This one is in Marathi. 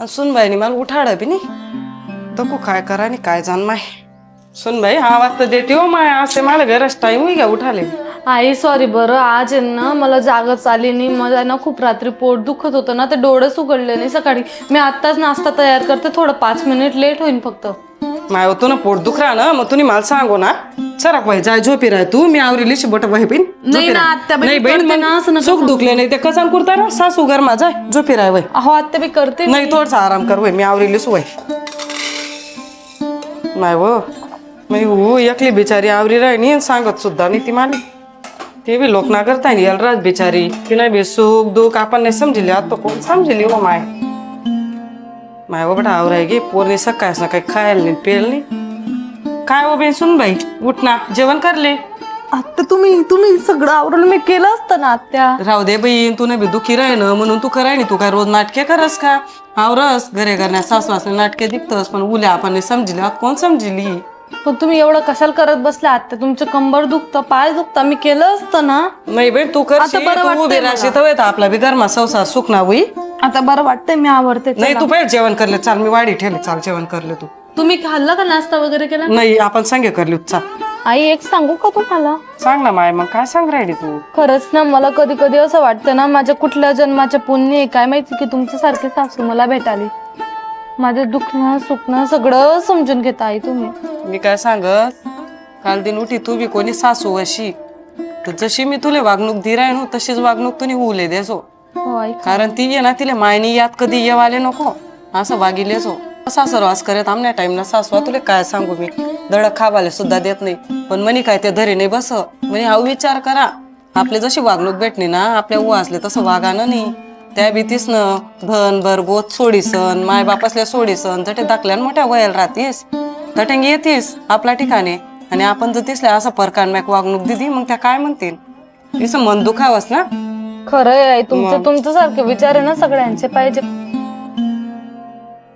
सुनबाईनी मला उठाड बी नाही तकू काय करा आणि काय जाण माय सुनबाई आवाज तर देते हो माय असे मला गरज टाईम घ्या उठाले आई सॉरी बरं आज आहे ना मला जागच आली नाही मला ना खूप रात्री पोट दुखत होतं ना ते डोळेच उघडले नाही सकाळी मी आत्ताच नाश्ता तयार करते थोडं 5 मिनिट लेट होईल फक्त माय होतो ना पोट दुखरा ना मग तुम्ही मला सांगू ना सरक बाई जाय झोपी राह तू मी आवरीली बोट बाई बिन नाही ना आत्याबाई, नाही बहीण करते ना, असं मग नका सुख दुखले नाही ते कसान करता ना सासू घर माझा झोपी राह बाई अहो आत्या मी करते नाही थोडसा आराम कर बाई मी आवरीली सुवाय माय वो मी हो एकली बिचारी आवरी राहिनी सांगत सुद्धा नाही ती मला ते बी लोक ना करता येईल राज बिचारी ती नाही बी सुख दुःख आपण नाही समजली आता कोण समजली हो माय माय वो बेटा आवराय गे पोरने सकाळ काही खायला नाही पेल नाही काय हो बेन सुन बाई उठ ना जेवण करले आत्या तुम्ही सगळं आवरून मी केलं असतं ना आत्या राहू दे बाई तू नाही बी दुखी राह ना म्हणून तू कराय नाही तू काय रोज नाटके करस का आवरस घरे करण्या सासू असले नाटके दिखतस पण उल्या आपण नाही समजली आता कोण समजली पण तुम्ही एवढं कशाला करत बसले आत्या तुमचं कंबर दुखतं पाय दुखतं मी केलं असतं ना नाही बाई तू कर आता बरं वाटतंय उभी राहशी तर आपला बी गरमा संसार सुख ना होई आता बरं वाटतंय मी आवडते नाही तू पहिले जेवण करले चाल मी वाडी ठेवले चाल जेवण करले तू तुम्ही खाल्लं का नाश्ता वगैरे केला नाही आपण सांगे करले चाल आई एक सांगू का तुम्हाला सांग ना माय मग काय सांग राहिली तू खरंच ना मला कधी कधी असं वाटतं ना माझ्या कुठल्या जन्माचे पुण्य आहे काय माहिती की तुमच्यासारखी सासू मला भेटाली माझे दुखणं सुखणं सगळं समजून घेता आई तुम्ही मी काय सांगत काल दिन उठी तू बी कोणी सासू अशी तर जशी मी तुला वागणूक दिराय नो तशीच वागणूक तुम्ही होऊ देसो हो आई कारण ती ये ना तिला मायनी याद कधी येवाले नको असं वागिलेच हो सासरवास करत आमच्या टाइम ना सासवा तुला काय सांगू मी दडक खावाले सुद्धा देत नाही पण म्हणे काय ते धरी नाही बस म्हणे हा विचार करा आपले जशी वागणूक भेटली ना आपल्या उ असले तसं वागानं नाही त्या भीतीस न धन भरगोत सोडीसन माय बापासल्या सोडीसन जटे दाखल्यान मोठ्या वयाला राहतीस तटेंग येतीस आपल्या ठिकाणी आणि आपण जर तिसल्या असं परकान मॅक वागणूक दिली मग त्या काय म्हणतील तिचं मन दुखावस ना खरंय आई तुमचं सारखे विचार आहे ना सगळ्यांचे पाहिजे